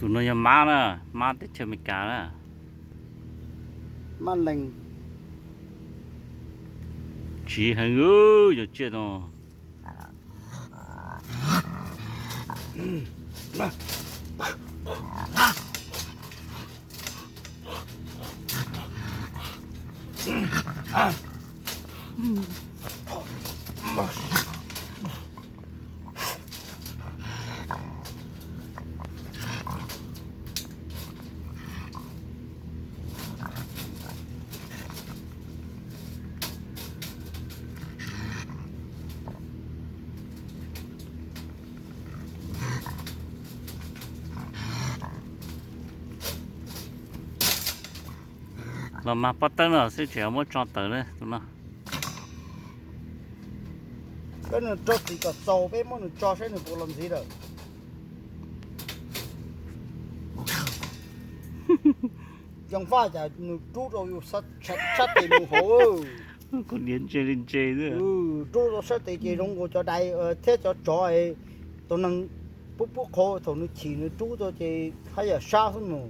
tụi nó nhầm má nè, má tết chơi mấy cá nè. Má lành. Chỉ hàng ư, giờ chết rồi. Là mà bắt tay nữa sẽ chỉ một tròn tới đấy tụi nó. Cái nó cho thì cả sầu bé mà nó cho sẽ nó cũng làm gì đâu. Chẳng phải là nó chú rồi sát tiền nó hổ. Còn điên chơi nữa. Chú rồi sát tiền rong của cho đây thế cho ấy tụi nó bút khó tụi nó chỉ nó chú rồi thì hay là sao hơn nữa.